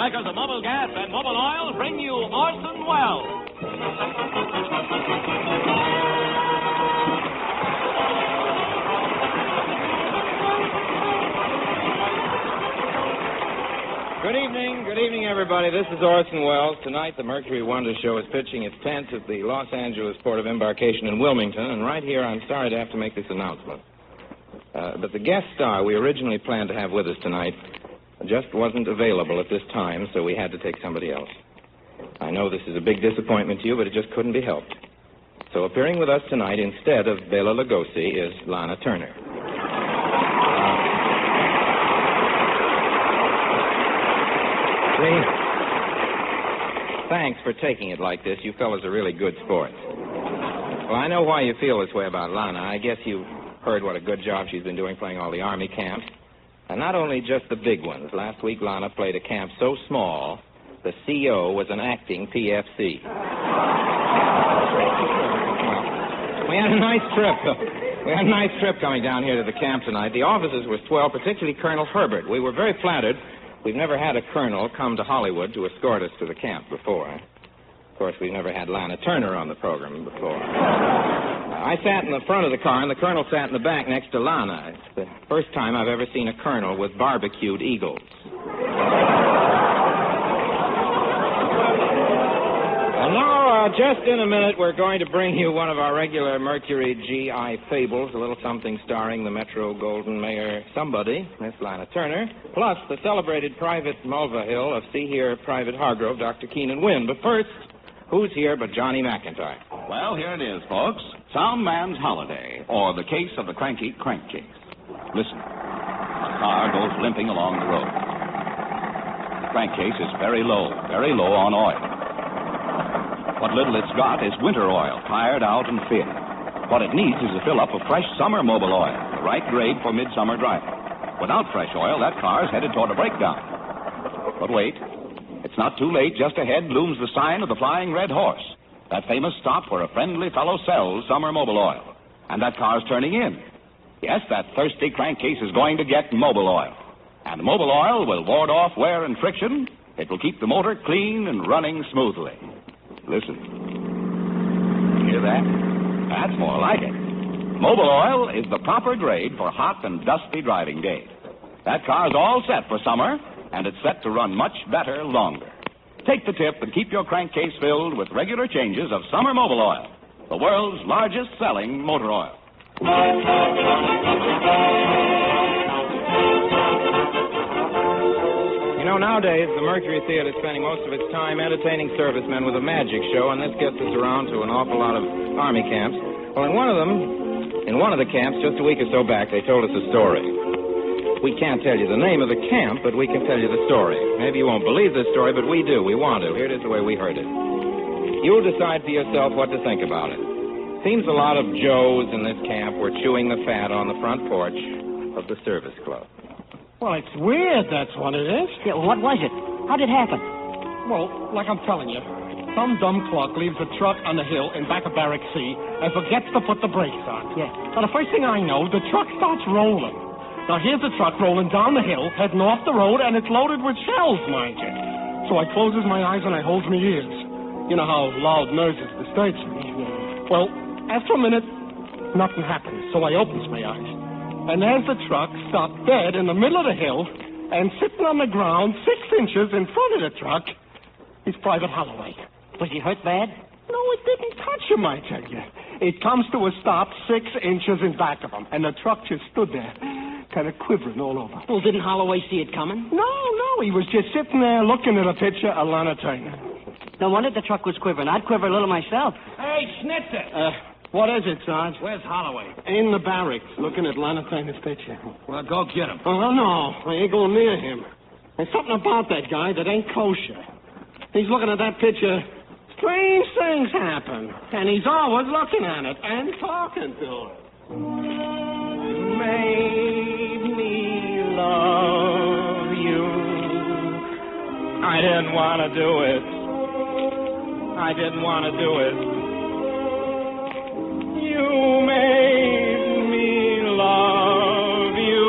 makers of Mobile Gas and Mobile Oil, bring you Orson Welles. Good evening, everybody. This is Orson Welles. Tonight, the Mercury Wonder Show is pitching its tent at the Los Angeles Port of Embarkation in Wilmington, and right here, I'm sorry to have to make this announcement. But the guest star we originally planned to have with us tonight just wasn't available at this time, so we had to take somebody else. I know this is a big disappointment to you, but it just couldn't be helped. So appearing with us tonight instead of Bela Lugosi is Lana Turner. Thanks for taking it like this. You fellas are really good sports. Well, I know why you feel this way about Lana. I guess you've heard what a good job she's been doing playing all the Army camps. And not only just the big ones. Last week, Lana played a camp so small, the CO was an acting PFC. We had a nice trip. We had a nice trip coming down here to the camp tonight. The officers were swell, particularly Colonel Herbert. We were very flattered. We've never had a colonel come to Hollywood to escort us to the camp before. Of course, we've never had Lana Turner on the program before. I sat in the front of the car, and the colonel sat in the back next to Lana. It's the first time I've ever seen a colonel with barbecued eagles. And now, just in a minute, we're going to bring you one of our regular Mercury GI fables, a little something starring the Metro-Goldwyn-Mayer somebody, Miss Lana Turner, plus the celebrated Private Mulvihill of See Here Private Hargrove, Dr. Keenan Wynn. But first, who's here but Johnny McIntyre? Well, here it is, folks. Sound Man's Holiday, or the case of the cranky crankcase. Listen. A car goes limping along the road. The crankcase is very low on oil. What little it's got is winter oil, tired out and thin. What it needs is a fill-up of fresh summer Mobil oil, the right grade for midsummer driving. Without fresh oil, that car's headed toward a breakdown. But wait. It's not too late. Just ahead looms the sign of the Flying Red Horse, that famous stop where a friendly fellow sells summer Mobil oil. And that car's turning in. Yes, that thirsty crankcase is going to get Mobil oil. And Mobil oil will ward off wear and friction. It will keep the motor clean and running smoothly. Listen. Hear that? That's more like it. Mobil oil is the proper grade for hot and dusty driving days. That car's all set for summer, and it's set to run much better longer. Take the tip and keep your crankcase filled with regular changes of summer Mobil oil, the world's largest selling motor oil. You know, nowadays, the Mercury Theater is spending most of its time entertaining servicemen with a magic show, and this gets us around to an awful lot of Army camps. Well, in one of the camps, just a week or so back, they told us a story. We can't tell you the name of the camp, but we can tell you the story. Maybe you won't believe this story, but we do. We want to. Here it is the way we heard it. You'll decide for yourself what to think about it. Seems a lot of Joes in this camp were chewing the fat on the front porch of the service club. Well, it's weird, that's what it is. Yeah, what was it? How did it happen? Well, like I'm telling you, some dumb clerk leaves a truck on the hill in back of Barrack C and forgets to put the brakes on. Yeah. Now, the first thing I know, the truck starts rolling. Now, here's the truck rolling down the hill, heading off the road, and it's loaded with shells, mind you. So I closes my eyes and I holds my ears. You know how loud nurses disturbs me. Well, after a minute, nothing happens, so I opens my eyes. And there's the truck stopped dead in the middle of the hill, and sitting on the ground 6 inches in front of the truck is Private Holloway. Was he hurt bad? No, it didn't touch him, I tell you. It comes to a stop 6 inches in back of him, and the truck just stood there, kind of quivering all over. Well, didn't Holloway see it coming? No, he was just sitting there looking at a picture of Lana Turner. No wonder the truck was quivering. I'd quiver a little myself. Hey, Schnitzer! What is it, Sarge? Where's Holloway? In the barracks, looking at Lana Turner's picture. Well, go get him. Oh, no, I ain't going near him. There's something about that guy that ain't kosher. He's looking at that picture. Strange things happen, and he's always looking at it and talking to it. You made me love you. I didn't want to do it. I didn't want to do it. You made me love you,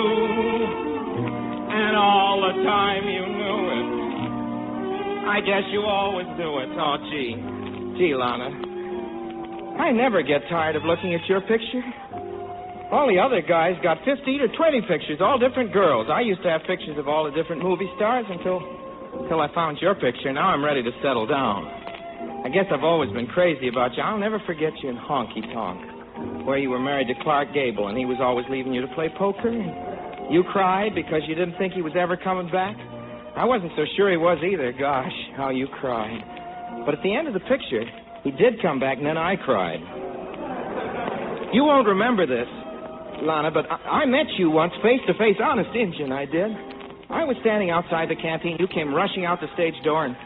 and all the time you knew it. I guess you always do it. Oh, gee. Gee, Lana. I never get tired of looking at your picture. All the other guys got 15 or 20 pictures, all different girls. I used to have pictures of all the different movie stars until I found your picture. Now I'm ready to settle down. I guess I've always been crazy about you. I'll never forget you in Honky Tonk, where you were married to Clark Gable, and he was always leaving you to play poker. And you cried because you didn't think he was ever coming back. I wasn't so sure he was either. Gosh, how you cried. But at the end of the picture, he did come back, and then I cried. You won't remember this, Lana, but I met you once face to face. Honest Injun, I did. I was standing outside the canteen. You came rushing out the stage door and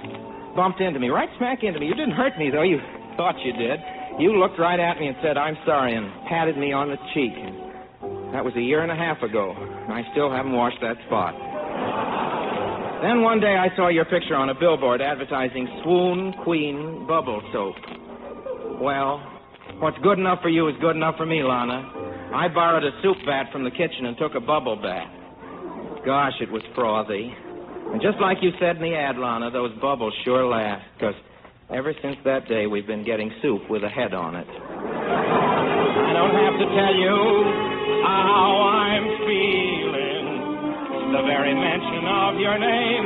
bumped into me, right smack into me. You didn't hurt me, though. You thought you did. You looked right at me and said, "I'm sorry," and patted me on the cheek. That was a year and a half ago, and I still haven't washed that spot. Then one day I saw your picture on a billboard advertising Swoon Queen Bubble Soap. Well, what's good enough for you is good enough for me, Lana. I borrowed a soup vat from the kitchen and took a bubble bath. Gosh, it was frothy. And just like you said in the ad, Lana, those bubbles sure last, because ever since that day we've been getting soup with a head on it. I don't have to tell you how I'm feeling. The very mention of your name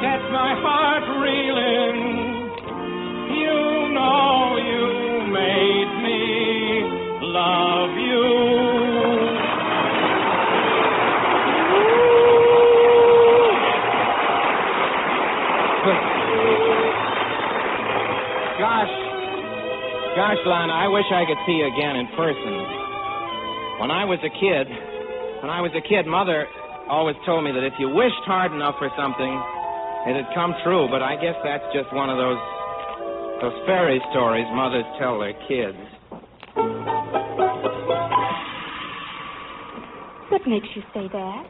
sets my heart reeling. You know you made me love you. Gosh, Lana, I wish I could see you again in person. When I was a kid, Mother always told me that if you wished hard enough for something, it'd come true. But I guess that's just one of those fairy stories mothers tell their kids. What makes you say that?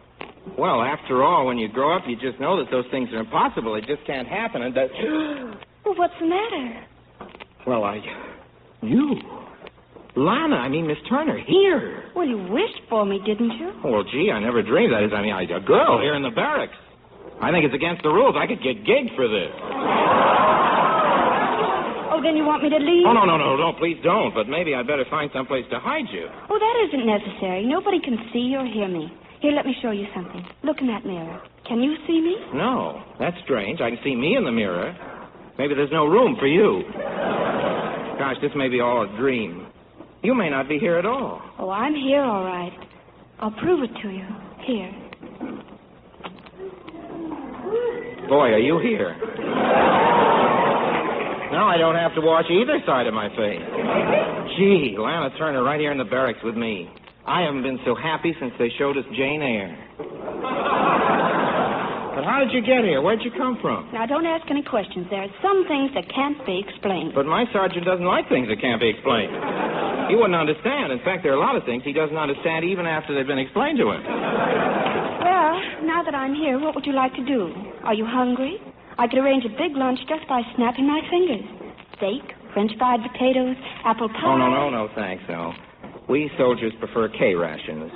Well, after all, when you grow up, you just know that those things are impossible. They just can't happen. And that... Well, what's the matter? Well, you. Lana, Miss Turner, here. Well, you wished for me, didn't you? Well, gee, I never dreamed that. A girl here in the barracks. I think it's against the rules. I could get gigged for this. Oh, then you want me to leave? Oh, no, please don't. But maybe I'd better find someplace to hide you. Oh, that isn't necessary. Nobody can see or hear me. Here, let me show you something. Look in that mirror. Can you see me? No, that's strange. I can see me in the mirror. Maybe there's no room for you. Gosh, this may be all a dream. You may not be here at all. Oh, I'm here, all right. I'll prove it to you. Here. Boy, are you here. Now I don't have to wash either side of my face. Gee, Lana Turner right here in the barracks with me. I haven't been so happy since they showed us Jane Eyre. But how did you get here? Where'd you come from? Now, don't ask any questions. There are some things that can't be explained. But my sergeant doesn't like things that can't be explained. He wouldn't understand. In fact, there are a lot of things he doesn't understand even after they've been explained to him. Well, now that I'm here, what would you like to do? Are you hungry? I could arrange a big lunch just by snapping my fingers. Steak, French fried potatoes, apple pie. Oh, no, thanks, no. We soldiers prefer K rations.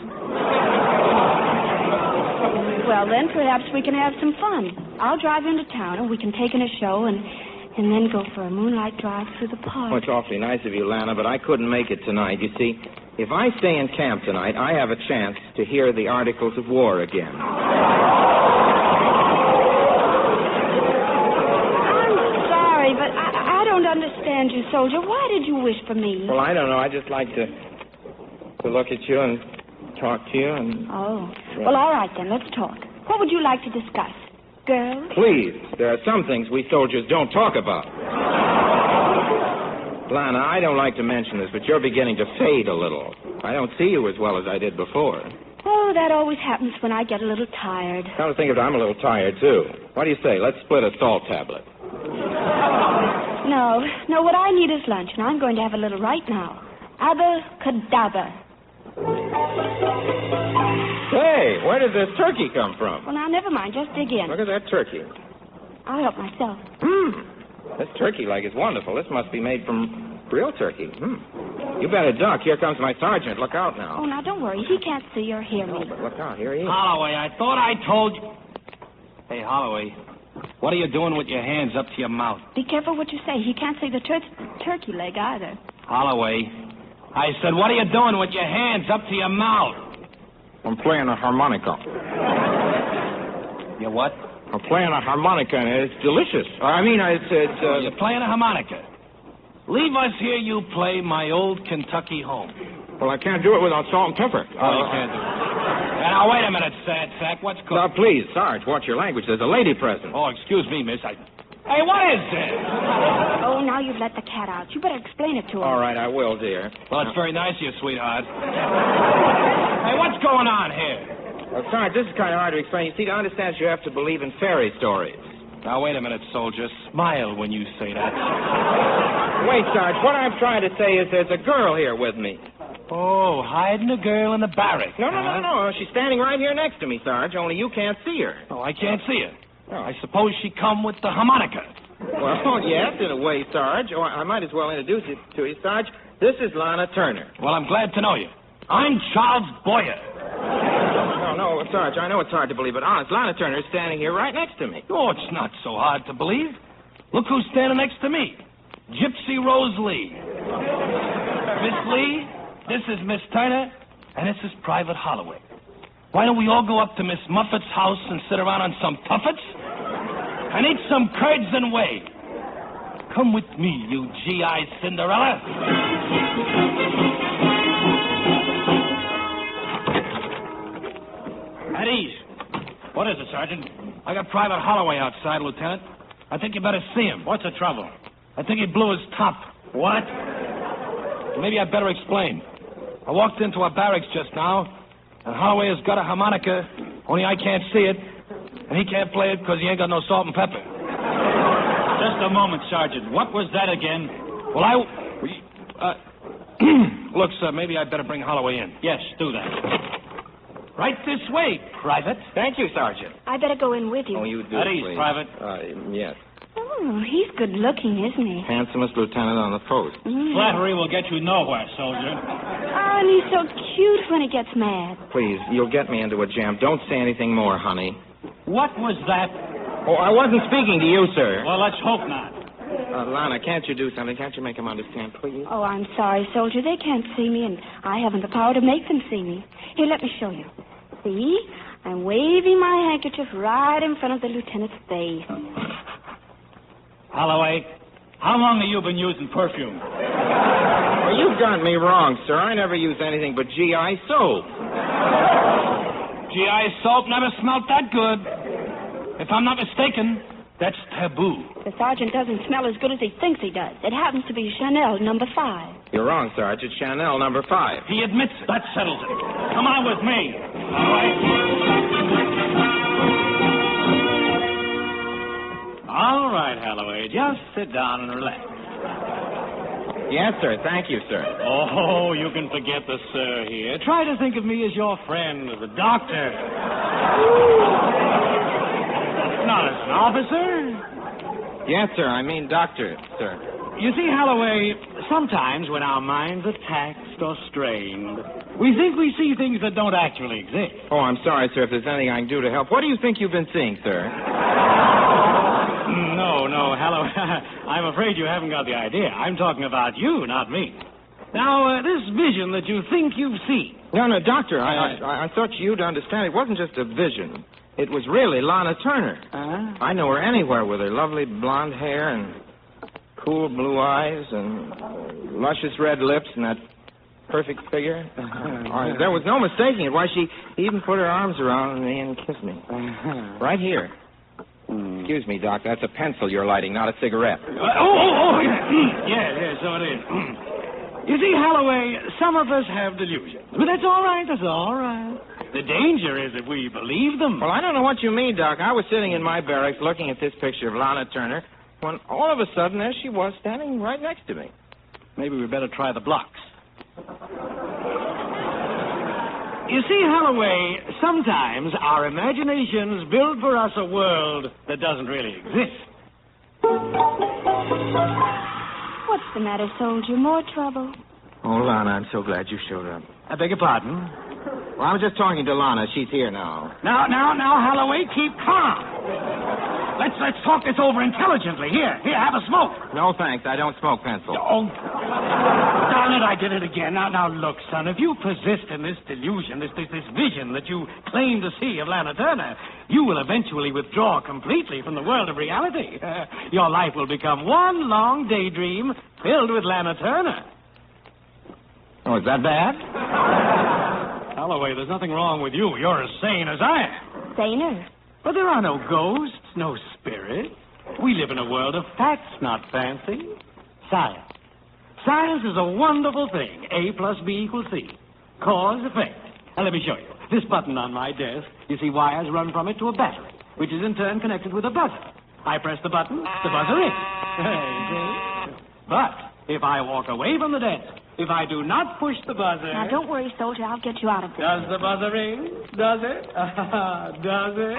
Well, then perhaps we can have some fun. I'll drive into town and we can take in a show and then go for a moonlight drive through the park. Oh, it's awfully nice of you, Lana, but I couldn't make it tonight. You see, if I stay in camp tonight, I have a chance to hear the Articles of War again. I'm sorry, but I don't understand you, soldier. Why did you wish for me? Well, I don't know. I just like to look at you and talk to you and... Oh. Well, all right, then. Let's talk. What would you like to discuss? Girls? Please. There are some things we soldiers don't talk about. Lana, I don't like to mention this, but you're beginning to fade a little. I don't see you as well as I did before. Oh, that always happens when I get a little tired. Come to think of it, I'm a little tired, too. What do you say? Let's split a salt tablet. No, what I need is lunch, and I'm going to have a little right now. Abba-cadabra. Hey, where did this turkey come from? Well, now, never mind. Just dig in. Look at that turkey. I'll help myself. This turkey leg is wonderful. This must be made from real turkey. You better duck. Here comes my sergeant. Look out now. Oh, now, don't worry. He can't see or hear me. Oh, but look out. Here he is. Holloway, I thought I told you. Hey, Holloway, What are you doing with your hands up to your mouth? Be careful what you say. He can't see the turkey leg either. Holloway, I said, what are you doing with your hands up to your mouth? I'm playing a harmonica. You what? I'm playing a harmonica, and it's delicious. You're playing a harmonica. Leave us hear you play My Old Kentucky Home. Well, I can't do it without salt and pepper. You can't do it. Now, wait a minute, sad sack. What's going on? Now, please, Sarge, watch your language. There's a lady present. Oh, excuse me, miss. Hey, what is this? Oh, now you've let the cat out. You better explain it to her. All right, I will, dear. Well, it's very nice of you, sweetheart. Hey, what's going on here? Well, Sarge, this is kind of hard to explain. You see, to understand, you have to believe in fairy stories. Now, wait a minute, soldier. Smile when you say that. Wait, Sarge, what I'm trying to say is there's a girl here with me. Oh, hiding a girl in the barrack. No. She's standing right here next to me, Sarge, only you can't see her. Oh, I can't see her. Oh. I suppose she come with the harmonica. Well, yes, in a way, Sarge. Oh, I might as well introduce you to you, Sarge. This is Lana Turner. Well, I'm glad to know you. I'm Charles Boyer. No, Sarge, I know it's hard to believe, but honest, Lana Turner is standing here right next to me. Oh, it's not so hard to believe. Look who's standing next to me. Gypsy Rose Lee. Miss Lee, this is Miss Turner, and this is Private Holloway. Why don't we all go up to Miss Muffet's house and sit around on some tuffets and eat some curds and whey? Come with me, you G.I. Cinderella. At ease. What is it, Sergeant? I got Private Holloway outside, Lieutenant. I think you better see him. What's the trouble? I think he blew his top. What? Maybe I'd better explain. I walked into our barracks just now, and Holloway has got a harmonica, only I can't see it, and he can't play it because he ain't got no salt and pepper. Just a moment, Sergeant. What was that again? Well, look, sir, maybe I'd better bring Holloway in. Yes, do that. Right this way, Private. Thank you, Sergeant. I better go in with you. Oh, you do, At ease, please. Private. Yes. Oh, he's good looking, isn't he? Handsomest lieutenant on the post. Flattery will get you nowhere, soldier. Oh, and he's so cute when he gets mad. Please, you'll get me into a jam. Don't say anything more, honey. What was that? Oh, I wasn't speaking to you, sir. Well, let's hope not. Lana, can't you do something? Can't you make him understand, please? Oh, I'm sorry, soldier. They can't see me, and I haven't the power to make them see me. Here, let me show you. See? I'm waving my handkerchief right in front of the lieutenant's face. Holloway, how long have you been using perfume? Well, you've got me wrong, sir. I never use anything but G.I. soap. G.I. soap never smelled that good. If I'm not mistaken, that's taboo. The sergeant doesn't smell as good as he thinks he does. It happens to be Chanel No. 5. You're wrong, Sarge. It's Chanel No. 5. He admits it. That settles it. Come on with me. All right. All right, Holloway. Just sit down and relax. Yes, sir. Thank you, sir. Oh, you can forget the sir here. Try to think of me as your friend, the doctor. Not as an officer. Yes, sir. I mean doctor, sir. You see, Holloway, sometimes when our minds are taxed or strained, we think we see things that don't actually exist. Oh, I'm sorry, sir, if there's anything I can do to help. What do you think you've been seeing, sir? No, Holloway, I'm afraid you haven't got the idea. I'm talking about you, not me. Now, this vision that you think you've seen. No, doctor, I thought you'd understand. It wasn't just a vision. It was really Lana Turner. I know her anywhere with her lovely blonde hair and cool blue eyes and luscious red lips and that perfect figure. There was no mistaking it. Why, she even put her arms around me and kissed me. Right here. Excuse me, Doc. That's a pencil you're lighting, not a cigarette. Yeah, so it is. You see, Holloway, some of us have delusions. But that's all right. The danger is if we believe them. Well, I don't know what you mean, Doc. I was sitting in my barracks looking at this picture of Lana Turner when all of a sudden there she was standing right next to me. Maybe we better try the blocks. You see, Holloway, sometimes our imaginations build for us a world that doesn't really exist. What's the matter, soldier? More trouble? Oh, Lana, I'm so glad you showed up. I beg your pardon? Well, I was just talking to Lana. She's here now. Now, Holloway, keep calm. Let's talk this over intelligently. Here, have a smoke. No, thanks. I don't smoke pencils. Oh, darn it, I did it again. Now, look, son, if you persist in this delusion, this vision that you claim to see of Lana Turner, you will eventually withdraw completely from the world of reality. Your life will become one long daydream filled with Lana Turner. Oh, is that bad? Holloway, there's nothing wrong with you. You're as sane as I am. Saner. But there are no ghosts, no spirits. We live in a world of facts, not fancy. Science. Science is a wonderful thing. A plus B equals C. Cause, effect. Now, let me show you. This button on my desk, you see wires run from it to a battery, which is in turn connected with a buzzer. I press the button, the buzzer rings. But if I walk away from the desk, if I do not push the buzzer... Now, don't worry, soldier. I'll get you out of this. Does the buzzer ring? Does it? Does it?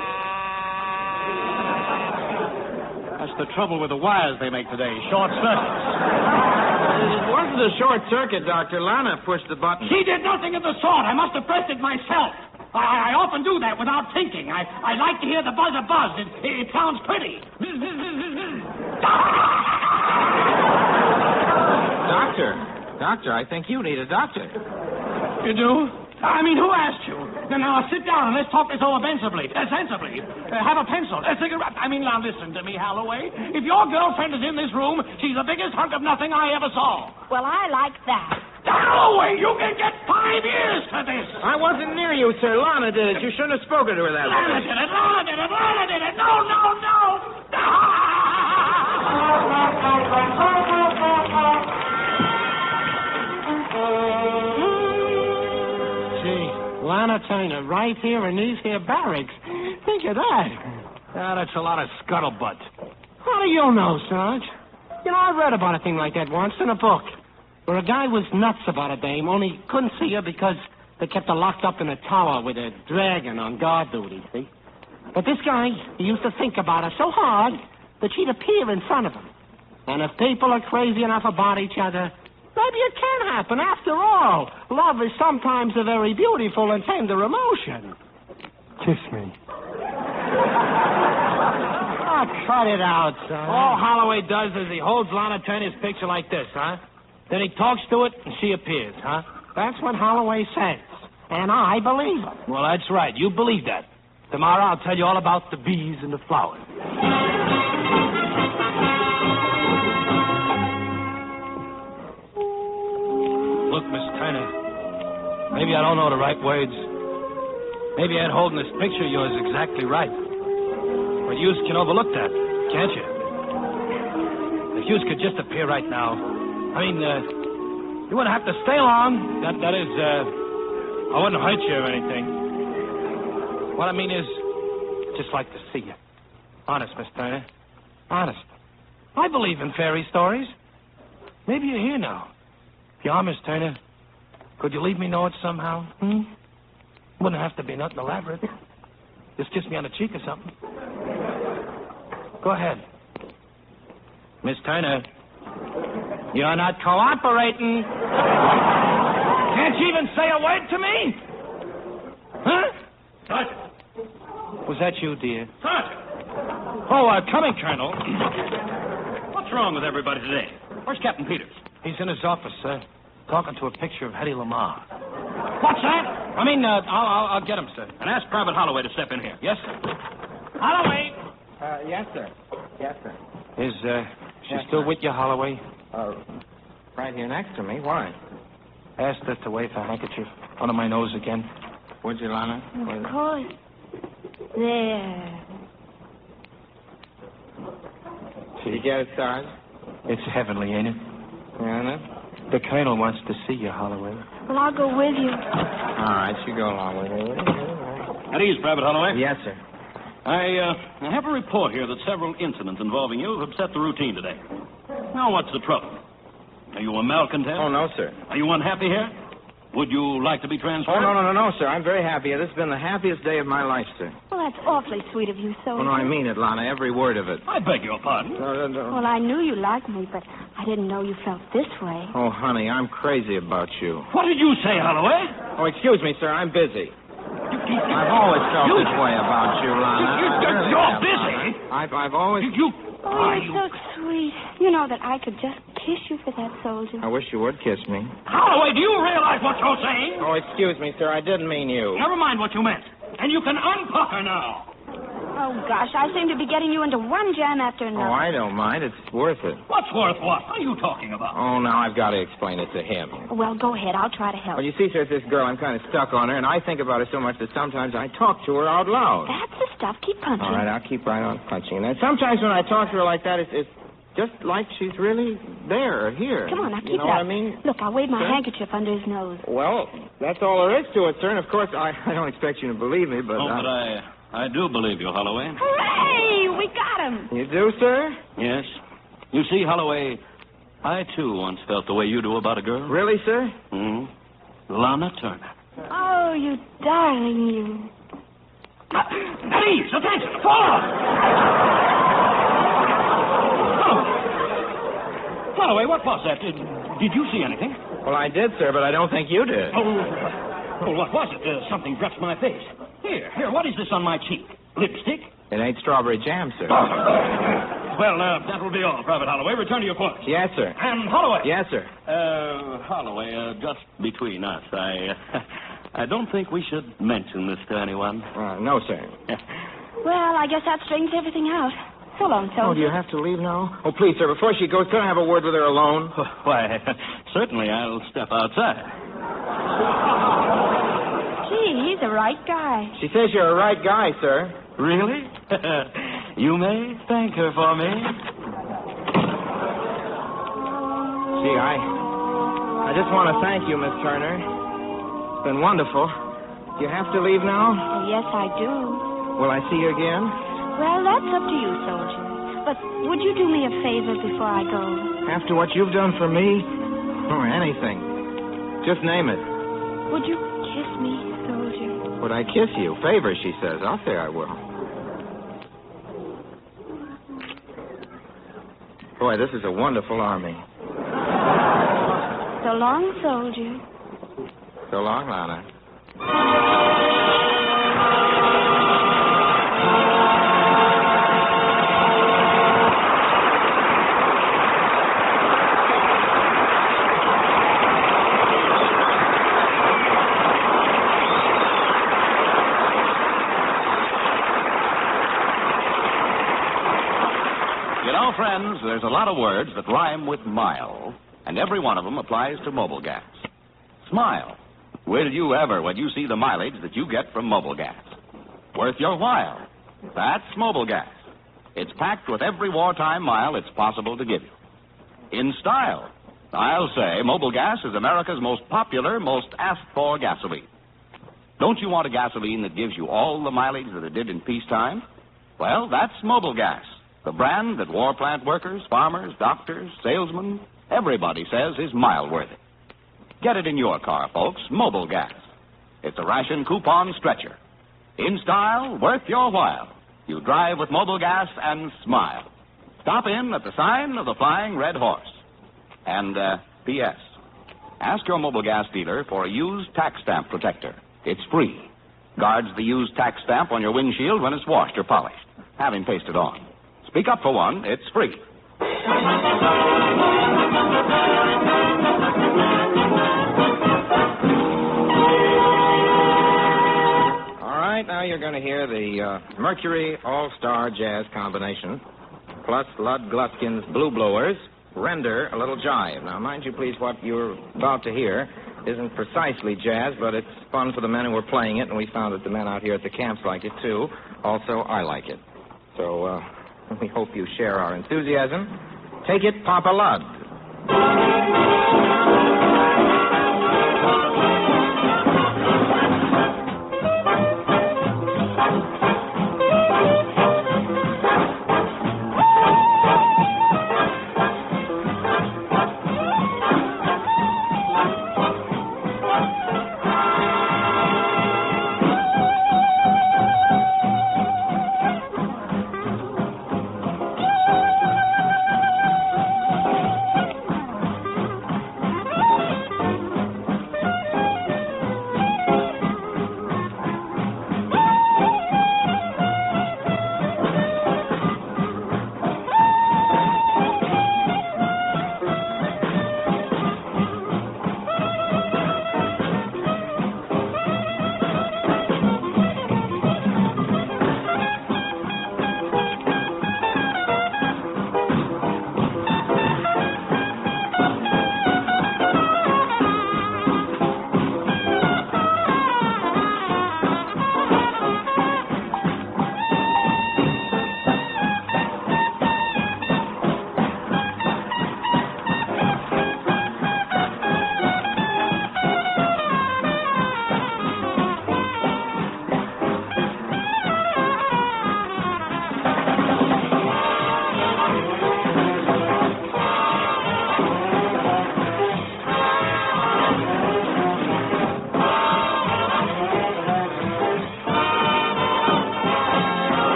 That's the trouble with the wires they make today. Short circuits. It wasn't a short circuit, Doctor. Lana pushed the button. She did nothing of the sort. I must have pressed it myself. I often do that without thinking. I like to hear the buzzer buzz. It sounds pretty. Doctor, I think you need a doctor. You do? I mean, who asked you? Now, sit down and let's talk this over sensibly. Have a pencil, a cigarette. Now, listen to me, Holloway. If your girlfriend is in this room, she's the biggest hunk of nothing I ever saw. Well, I like that. Holloway, you can get 5 years for this. I wasn't near you, sir. Lana did it. You shouldn't have spoken to her that way. Lana did it. No. Lana Turner, right here in these here barracks. Think of that. That's a lot of scuttlebutt. How do you know, Sarge? You know, I read about a thing like that once in a book, where a guy was nuts about a dame, only couldn't see her because they kept her locked up in a tower with a dragon on guard duty, see? But this guy, he used to think about her so hard that she'd appear in front of him. And if people are crazy enough about each other, maybe it can happen. After all, love is sometimes a very beautiful and tender emotion. Kiss me. Oh, cut it out, son. All Holloway does is he holds Lana Turner's picture like this, huh? Then he talks to it and she appears, huh? That's what Holloway says. And I believe him. Well, that's right. You believe that. Tomorrow I'll tell you all about the bees and the flowers. Look, Miss Turner, maybe I don't know the right words. Maybe I ain't holding this picture of yours exactly right. But you can overlook that, can't you? If you could just appear right now. I mean, you wouldn't have to stay long. That is, I wouldn't hurt you or anything. What I mean is, just like to see you. Honest, Miss Turner. Honest. I believe in fairy stories. Maybe you're here now. If you are, Miss Turner, could you leave me know it somehow? Wouldn't have to be nothing elaborate. Just kiss me on the cheek or something. Go ahead. Miss Turner, you're not cooperating. Can't you even say a word to me? Huh? Sergeant. Was that you, dear? Sergeant. Oh, coming, Colonel. What's wrong with everybody today? Where's Captain Peters? He's in his office, sir, talking to a picture of Hedy Lamarr. What's that? I mean, I'll get him, sir. And ask Private Holloway to step in here. Yes, sir. Holloway! Yes, sir. Yes, sir. Is she Yes, still sir. with you, Holloway? Right here next to me. Why? Asked her to wave her handkerchief under my nose again. Would you, Lana? Of course. There. Did you get it, Sarge? It's heavenly, ain't it? Yeah, The Colonel wants to see you, Holloway. Well, I'll go with you. all right, you go along with it. At ease, Private Holloway. Yes, sir. I have a report here that several incidents involving you have upset the routine today. Now, what's the trouble? Are you a malcontent? Oh, no, sir. Are you unhappy here? Would you like to be transferred? Oh, no, sir. I'm very happy. This has been the happiest day of my life, sir. Well, that's awfully sweet of you, Oh, soldier. no, I mean it, Lana, every word of it. I beg your pardon. No. Well, I knew you liked me, but I didn't know you felt this way. Oh, honey, I'm crazy about you. What did you say, Holloway? Oh, excuse me, sir. I'm busy. I've always felt this way about you, Lana. You're busy? I I've always... Oh, you're so sweet. You know that I could just kiss you for that, soldier. I wish you would kiss me. Holloway, do you realize what you're saying? Oh, excuse me, sir. I didn't mean you. Never mind what you meant. And you can unpucker now. Oh, gosh, I seem to be getting you into one jam after another. Oh, I don't mind. It's worth it. What's worth what? What are you talking about? Oh, now I've got to explain it to him. Well, go ahead. I'll try to help. Well, you see, sir, it's this girl. I'm kind of stuck on her, and I think about her so much that sometimes I talk to her out loud. That's the stuff. Keep punching. All right, I'll keep right on punching. And then sometimes when I talk to her like that, it's just like she's really there or here. Come on, now, keep you know it what up. I mean? Look, I'll wave my Sir? handkerchief under his nose. Well, that's all there is to it, sir. And, of course, I don't expect you to believe me, but... But I do believe you, Holloway. Hooray! We got him. You do, sir? Yes. You see, Holloway, I, too, once felt the way you do about a girl. Really, sir? Mm-hmm. Lana Turner. Oh, you darling, you. Please, attention! Fall off! Holloway, what was that? Did you see anything? Well, I did, sir, but I don't think you did. Oh, what was it? Something brushed my face. Here, what is this on my cheek? Lipstick? It ain't strawberry jam, sir. Well, that will be all, Private Holloway. Return to your post. Yes, sir. And Holloway. Yes, sir. Holloway, just between us, I don't think we should mention this to anyone. No, sir. Well, I guess that straightens everything out. So long, soldier. Oh, do you have to leave now? Oh, please, sir, before she goes, can I have a word with her alone? Why, certainly I'll step outside. Gee, he's a right guy. She says you're a right guy, sir. Really? You may thank her for me. Gee, I just want to thank you, Miss Turner. It's been wonderful. Do you have to leave now? Yes, I do. Will I see you again? Well, that's up to you, soldier. But would you do me a favor before I go? After what you've done for me? Or anything. Just name it. Would you kiss me, soldier? Would I kiss you? Favor, she says. I'll say I will. Boy, this is a wonderful army. So long, soldier. So long, Lana. Friends, there's a lot of words that rhyme with mile, and every one of them applies to mobile gas. Smile. Will you ever when you see the mileage that you get from mobile gas? Worth your while. That's mobile gas. It's packed with every wartime mile it's possible to give you. In style, I'll say mobile gas is America's most popular, most asked-for gasoline. Don't you want a gasoline that gives you all the mileage that it did in peacetime? Well, that's mobile gas. The brand that war plant workers, farmers, doctors, salesmen, everybody says is mile-worthy. Get it in your car, folks. Mobile gas. It's a ration coupon stretcher. In style, worth your while. You drive with mobile gas and smile. Stop in at the sign of the Flying Red Horse. And, P.S. Ask your mobile gas dealer for a used tax stamp protector. It's free. Guards the used tax stamp on your windshield when it's washed or polished. Have him paste it on. Speak up for one. It's free. All right, now you're going to hear the Mercury All-Star Jazz Combination, plus Lud Gluskin's Blue Blowers, render a little jive. Now, mind you, please, what you're about to hear isn't precisely jazz, but it's fun for the men who are playing it, and we found that the men out here at the camps like it, too. Also, I like it. So, we hope you share our enthusiasm. Take it, Papa Lud.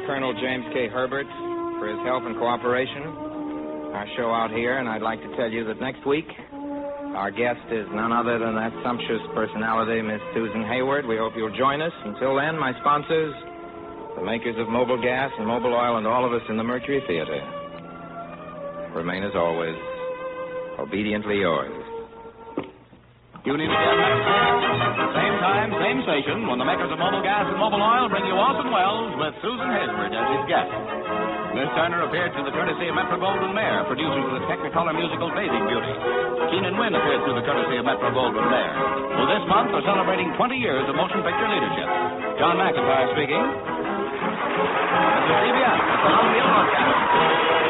Colonel James K. Herbert for his help and cooperation. Our show out here, and I'd like to tell you that next week our guest is none other than that sumptuous personality, Miss Susan Hayward. We hope you'll join us. Until then, my sponsors, the makers of Mobil Gas and Mobil Oil, and all of us in the Mercury Theater, remain as always, obediently yours. Tune in again next week. Same time, same station, when the makers of Mobil Gas and Mobil Oil bring you Orson Welles with Susan Hayward as his guest. Miss Turner appeared through the courtesy of Metro-Goldwyn-Mayer, producer of the Technicolor musical Bathing Beauty. Keenan Wynn appeared through the courtesy of Metro-Goldwyn-Mayer. Well, this month, we're celebrating 20 years of motion picture leadership. John McIntyre speaking. This is CBS, the Columbia Broadcasting.